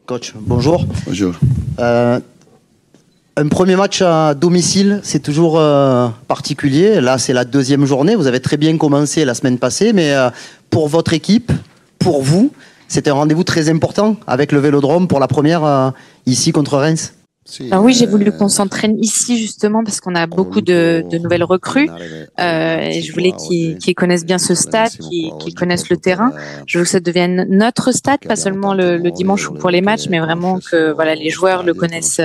Coach, bonjour. Bonjour. Un premier match à domicile, c'est toujours particulier. Là, c'est la deuxième journée. Vous avez très bien commencé la semaine passée, mais pour votre équipe, pour vous, c'était un rendez-vous très important avec le Vélodrome pour la première ici contre Reims. Alors oui, j'ai voulu qu'on s'entraîne ici justement parce qu'on a beaucoup de nouvelles recrues et je voulais qu'ils connaissent bien ce stade, qu'ils connaissent le terrain. Je veux que ça devienne notre stade, pas seulement le dimanche ou pour les matchs, mais vraiment que voilà les joueurs le connaissent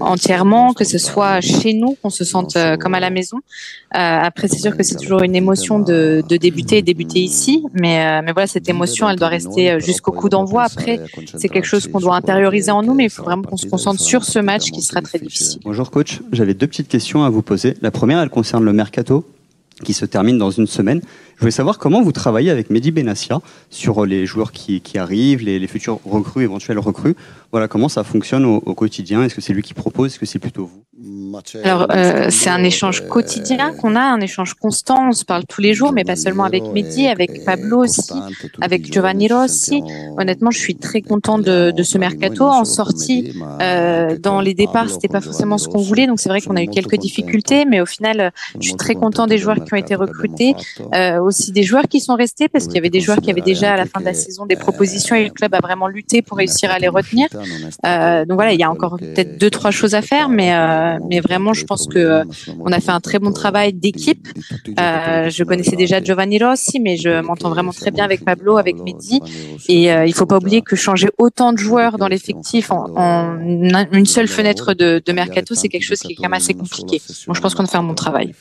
entièrement, que ce soit chez nous, qu'on se sente comme à la maison. Après, c'est sûr que c'est toujours une émotion de débuter ici, mais voilà, cette émotion, elle doit rester jusqu'au coup d'envoi. Après, c'est quelque chose qu'on doit intérioriser en nous, mais il faut vraiment qu'on se concentre sur ce match qui sera très difficile. Bonjour coach, j'avais deux petites questions à vous poser. La première, elle concerne le mercato qui se termine dans une semaine. Je voulais savoir comment vous travaillez avec Mehdi Benassia sur les joueurs qui arrivent, les futurs recrues, éventuels recrues. Voilà, comment ça fonctionne au quotidien? Est-ce que c'est lui qui propose? Est-ce que c'est plutôt vous? Alors, c'est un échange quotidien qu'on a, un échange constant. On se parle tous les jours, mais pas seulement avec Mehdi, avec Pablo aussi, avec Giovanni Rossi. Honnêtement, je suis très contente de ce mercato. En sortie, dans les départs, c'était pas forcément ce qu'on voulait, donc c'est vrai qu'on a eu quelques difficultés, mais au final, je suis très contente des joueurs qui ont été recrutés, aussi des joueurs qui sont restés, parce qu'il y avait des joueurs qui avaient déjà à la fin de la saison des propositions et le club a vraiment lutté pour réussir à les retenir. Donc voilà, il y a encore peut-être 2-3 choses à faire, mais vraiment, je pense que on a fait un très bon travail d'équipe. Je connaissais déjà Giovanni Rossi, mais je m'entends vraiment très bien avec Pablo, avec Mehdi. Et il faut pas oublier que changer autant de joueurs dans l'effectif en une seule fenêtre de mercato, c'est quelque chose qui est quand même assez compliqué. Donc je pense qu'on a fait un bon travail.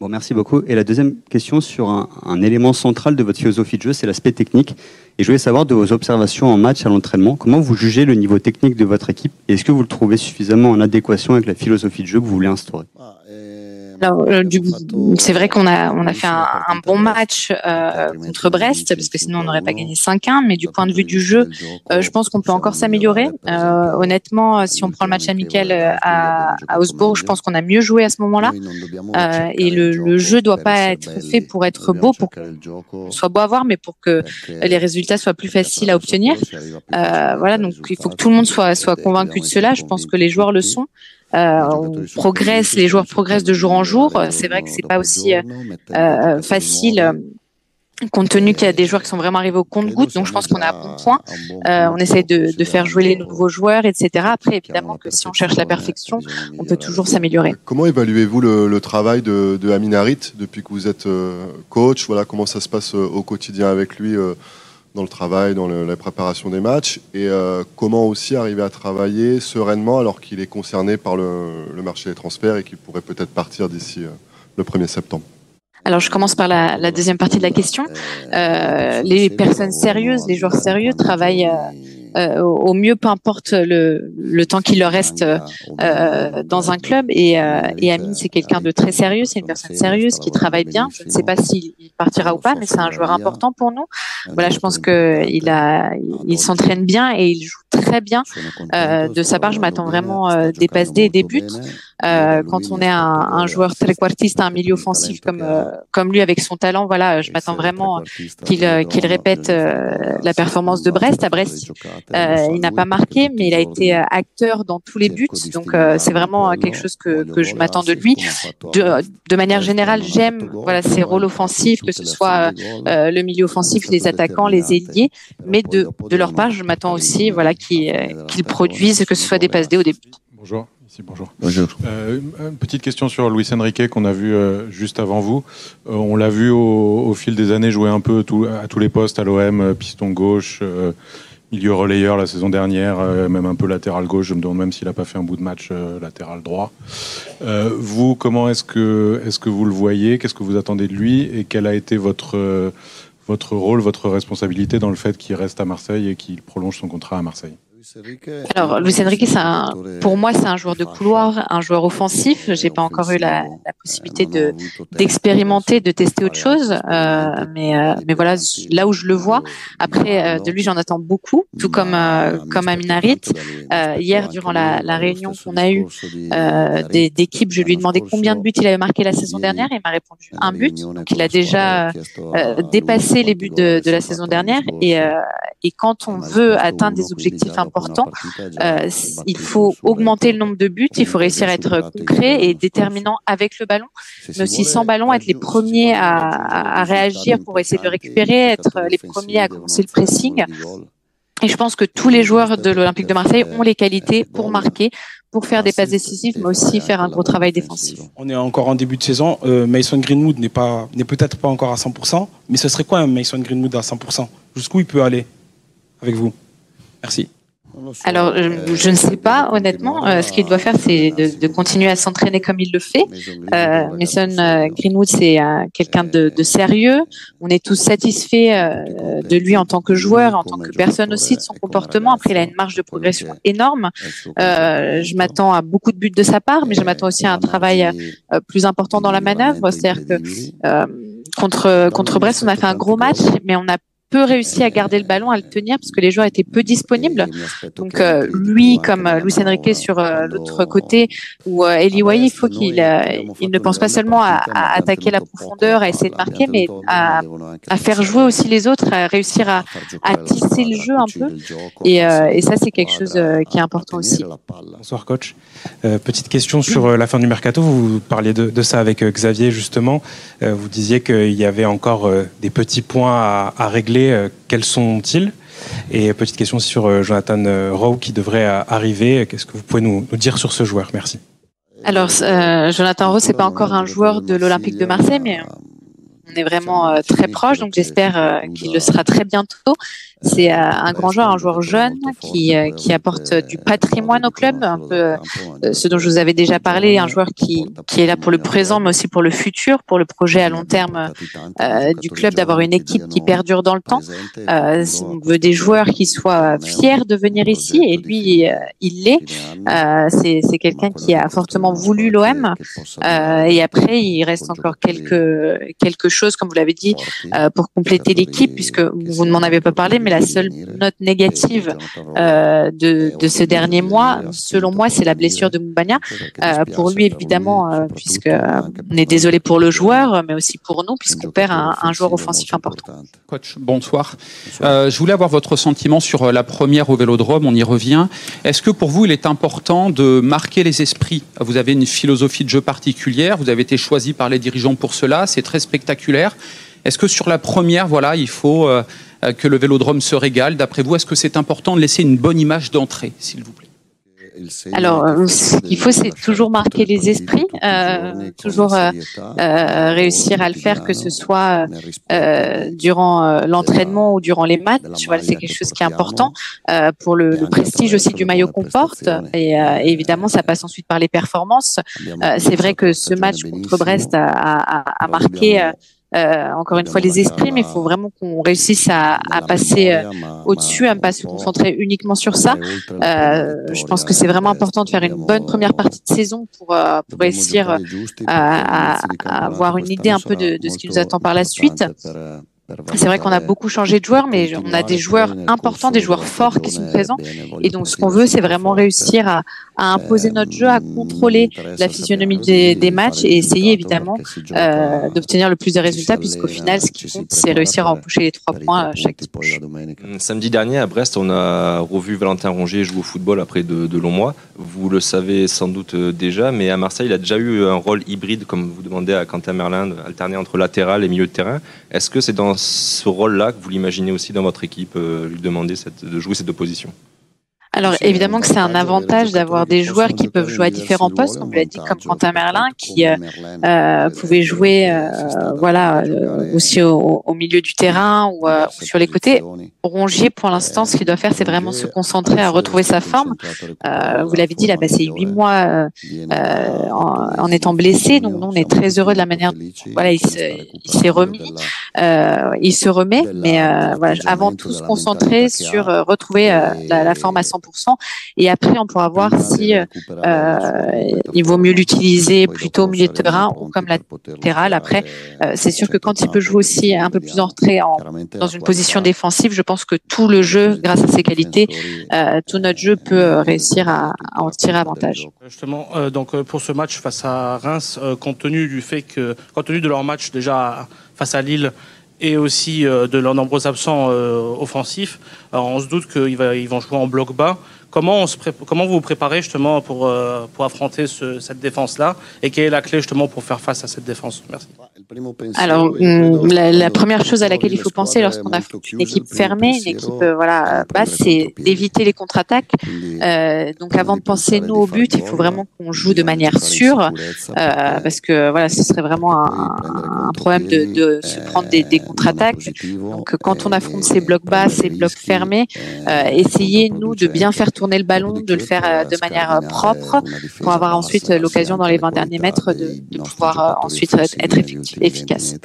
Bon, merci beaucoup. Et la deuxième question sur un élément central de votre philosophie de jeu, c'est l'aspect technique. Et je voulais savoir de vos observations en match, à l'entraînement, comment vous jugez le niveau technique de votre équipe et est-ce que vous le trouvez suffisamment en adéquation avec la philosophie de jeu que vous voulez instaurer? Alors, c'est vrai qu'on a fait un bon match contre Brest, parce que sinon on n'aurait pas gagné 5-1, mais du point de vue du jeu, je pense qu'on peut encore s'améliorer. Honnêtement, si on prend le match amical à Augsbourg, je pense qu'on a mieux joué à ce moment-là. Et le jeu doit pas être fait pour être beau, pour qu'on soit beau à voir, mais pour que les résultats soient plus faciles à obtenir. Voilà, donc il faut que tout le monde soit convaincu de cela. Je pense que les joueurs le sont. On progresse, les joueurs progressent de jour en jour. C'est vrai que c'est pas aussi facile compte tenu qu'il y a des joueurs qui sont vraiment arrivés au compte-gouttes. Donc je pense qu'on a un bon point. On essaie de faire jouer les nouveaux joueurs, etc. Après, évidemment que si on cherche la perfection, on peut toujours s'améliorer. Comment évaluez-vous le travail de Amin Harit depuis que vous êtes coach? Voilà, comment ça se passe au quotidien avec lui dans le travail, dans la préparation des matchs, et comment aussi arriver à travailler sereinement alors qu'il est concerné par le marché des transferts et qu'il pourrait peut-être partir d'ici le 1er septembre. Alors, je commence par la deuxième partie de la question. Les personnes sérieuses, les joueurs sérieux travaillent au mieux, peu importe le temps qu'il leur reste dans un club. Et Amin, c'est quelqu'un de très sérieux, c'est une personne sérieuse qui travaille bien. Je ne sais pas s'il partira ou pas, mais c'est un joueur important pour nous. Voilà, je pense il s'entraîne bien et il joue très bien. De sa part, je m'attends vraiment des passes D et des buts. Quand on est un joueur trequartiste, un milieu offensif comme lui avec son talent, voilà, je m'attends vraiment qu'il répète la performance de Brest. À Brest, il n'a pas marqué, mais il a été acteur dans tous les buts. Donc c'est vraiment quelque chose que je m'attends de lui. De manière générale, j'aime ses rôles offensifs, que ce soit le milieu offensif, les attaquants, les ailiers, mais de leur part, je m'attends aussi qu'ils produisent, que ce soit des passes D ou des buts. Bonjour. Ici, bonjour. Bonjour. Une petite question sur Luis Enrique qu'on a vu juste avant vous. On l'a vu au fil des années jouer un peu à tous les postes à l'OM, piston gauche, milieu relayeur la saison dernière, même un peu latéral gauche. Je me demande même s'il n'a pas fait un bout de match latéral droit. Vous, comment est-ce que vous le voyez? Qu'est-ce que vous attendez de lui? Et quel a été votre rôle, votre responsabilité dans le fait qu'il reste à Marseille et qu'il prolonge son contrat à Marseille? Alors, Luis Enrique, pour moi, c'est un joueur de couloir, un joueur offensif. J'ai pas encore eu la possibilité d'expérimenter, de tester autre chose, mais voilà, là où je le vois. Après, de lui, j'en attends beaucoup, tout comme Amin Harit. Hier, durant la réunion qu'on a eue d'équipe, je lui ai demandé combien de buts il avait marqué la saison dernière. Il m'a répondu un but. Donc, il a déjà dépassé les buts de la saison dernière. Et quand on veut atteindre des objectifs importants, il faut augmenter le nombre de buts, il faut réussir à être concret et déterminant avec le ballon, mais aussi sans ballon, être les premiers à réagir pour essayer de le récupérer, être les premiers à commencer le pressing. Et je pense que tous les joueurs de l'Olympique de Marseille ont les qualités pour marquer, pour faire des passes décisives, mais aussi faire un gros travail défensif. On est encore en début de saison. Mason Greenwood n'est peut-être pas encore à 100%, mais ce serait quoi un Mason Greenwood à 100%? Jusqu'où il peut aller avec vous? Merci. Alors, je ne sais pas, honnêtement. Ce qu'il doit faire, c'est de continuer à s'entraîner comme il le fait. Mason Greenwood, c'est quelqu'un de sérieux. On est tous satisfaits de lui en tant que joueur, en tant que personne aussi, de son comportement. Après, il a une marge de progression énorme. Je m'attends à beaucoup de buts de sa part, mais je m'attends aussi à un travail plus important dans la manœuvre. C'est-à-dire que contre Brest, on a fait un gros match, mais on a peu réussi à garder le ballon, à le tenir, parce que les joueurs étaient peu disponibles. Donc lui, comme Luis Enrique sur l'autre côté, ou Eli Wahi, il faut qu'il ne pense pas seulement à attaquer la profondeur, à essayer de marquer, mais à faire jouer aussi les autres, à réussir à tisser le jeu un peu. Et ça, c'est quelque chose qui est important aussi. Bonsoir coach. Petite question sur la fin du mercato. Vous parliez de ça avec Xavier justement. Vous disiez qu'il y avait encore des petits points à régler. Quels sont-ils? Et petite question aussi sur Jonathan Rowe qui devrait arriver. Qu'est-ce que vous pouvez nous dire sur ce joueur? Merci. Alors, Jonathan Rowe, c'est pas encore un joueur de l'Olympique de Marseille, mais on est vraiment très proche, donc j'espère qu'il le sera très bientôt. C'est un grand joueur, un joueur jeune qui apporte du patrimoine au club, un peu ce dont je vous avais déjà parlé, un joueur qui est là pour le présent, mais aussi pour le futur, pour le projet à long terme du club, d'avoir une équipe qui perdure dans le temps. On veut des joueurs qui soient fiers de venir ici, et lui, il l'est. C'est quelqu'un qui a fortement voulu l'OM, et après, il reste encore quelque chose, comme vous l'avez dit, pour compléter l'équipe, puisque vous ne m'en avez pas parlé, mais la seule note négative de ce dernier mois, selon moi, c'est la blessure de Moumbagna. Pour lui, évidemment, puisque on est désolé pour le joueur, mais aussi pour nous, puisqu'on perd un joueur offensif important. Coach, bonsoir. Je voulais avoir votre sentiment sur la première au Vélodrome, on y revient. Est-ce que pour vous, il est important de marquer les esprits? Vous avez une philosophie de jeu particulière, vous avez été choisi par les dirigeants pour cela, c'est très spectaculaire. Est-ce que sur la première, voilà, il faut que le Vélodrome se régale? D'après vous, est-ce que c'est important de laisser une bonne image d'entrée, s'il vous plaît? Alors, ce qu'il faut, c'est toujours marquer les esprits, toujours réussir à le faire, que ce soit durant l'entraînement ou durant les matchs. Voilà, c'est quelque chose qui est important pour le prestige aussi du maillot qu'on porte. Et évidemment, ça passe ensuite par les performances. C'est vrai que ce match contre Brest a marqué encore une fois les esprits, mais il faut vraiment qu'on réussisse à passer au-dessus, à ne pas se concentrer uniquement sur ça. Je pense que c'est vraiment important de faire une bonne première partie de saison pour réussir à avoir une idée un peu de ce qui nous attend par la suite. C'est vrai qu'on a beaucoup changé de joueurs, mais on a des joueurs importants, des joueurs forts qui sont présents. Et donc, ce qu'on veut, c'est vraiment réussir à imposer notre jeu, à contrôler la physionomie des matchs et essayer, évidemment, d'obtenir le plus de résultats, puisqu'au final, ce qui compte, c'est réussir à empocher les 3 points chaque dimanche. Samedi dernier, à Brest, on a revu Valentin Rongier jouer au football après de longs mois. Vous le savez sans doute déjà, mais à Marseille, il a déjà eu un rôle hybride, comme vous demandez à Quentin Merlin, alterner entre latéral et milieu de terrain. Est-ce que c'est dans ce rôle-là que vous l'imaginez aussi dans votre équipe, lui demander de jouer ces deux positions? Alors évidemment que c'est un avantage d'avoir des joueurs qui peuvent jouer à différents postes, comme vous l'avez dit, comme Quentin Merlin, qui pouvait jouer aussi au milieu du terrain ou sur les côtés. Rongier, pour l'instant, ce qu'il doit faire, c'est vraiment se concentrer à retrouver sa forme. Vous l'avez dit, il a passé 8 mois en étant blessé, donc nous, on est très heureux de la manière dont il s'est remis. Il se remet, mais avant tout se concentrer sur retrouver la forme à 100%. 100%. Et après, on pourra voir si il vaut mieux l'utiliser plutôt au milieu de terrain ou comme latéral. Après, c'est sûr que quand il peut jouer aussi un peu plus en retrait dans une position défensive, je pense que tout le jeu, grâce à ses qualités, tout notre jeu peut réussir à en tirer avantage. Justement, donc pour ce match face à Reims, compte tenu de leur match déjà face à Lille et aussi de leurs nombreux absents offensifs, on se doute qu'ils vont jouer en bloc bas. Comment vous vous préparez justement pour affronter cette défense-là, et quelle est la clé justement pour faire face à cette défense? Merci. Alors, la première chose à laquelle il faut penser lorsqu'on affronte une équipe fermée, une équipe basse, c'est d'éviter les contre-attaques. Donc, avant de penser nous au but, il faut vraiment qu'on joue de manière sûre, parce que voilà, ce serait vraiment un problème de se prendre des contre-attaques. Donc, quand on affronte ces blocs bas, ces blocs fermés, essayez nous de bien faire tourner le ballon, de le faire de manière propre, pour avoir ensuite l'occasion dans les 20 derniers mètres de pouvoir ensuite être efficace.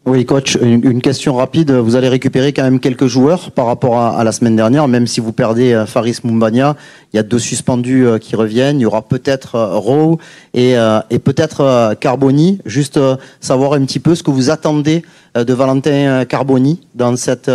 Oui, coach, une question rapide. Vous allez récupérer quand même quelques joueurs par rapport à la semaine dernière, même si vous perdez Faris Moumbagna. Il y a 2 suspendus qui reviennent. Il y aura peut-être Rowe et peut-être Carboni. Juste savoir un petit peu ce que vous attendez de Valentin Carboni dans cette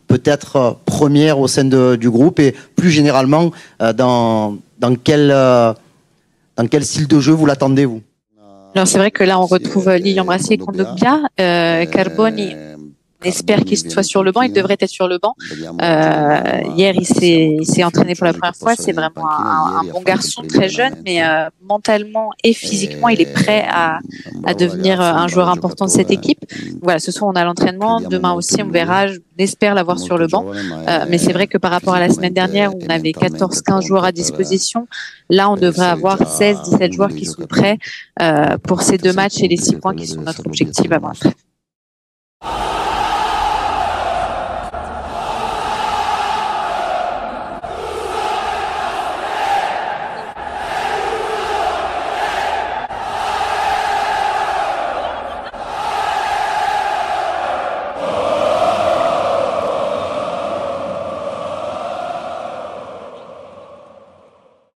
peut-être première au sein du groupe, et plus généralement dans quel style de jeu vous l'attendez, vous? Alors c'est vrai que là on retrouve Lilian Brassier et Kondogbia. Carboni, on espère qu'il soit sur le banc. Il devrait être sur le banc. Hier il s'est entraîné pour la première fois. C'est vraiment un bon garçon, très jeune, mais mentalement et physiquement il est prêt à devenir un joueur important de cette équipe. Voilà, ce soir on a l'entraînement, demain aussi on verra. On espère l'avoir sur le banc, mais c'est vrai que par rapport à la semaine dernière où on avait 14-15 joueurs à disposition, là on devrait avoir 16-17 joueurs qui sont prêts pour ces 2 matchs et les 6 points qui sont notre objectif avant la trêve.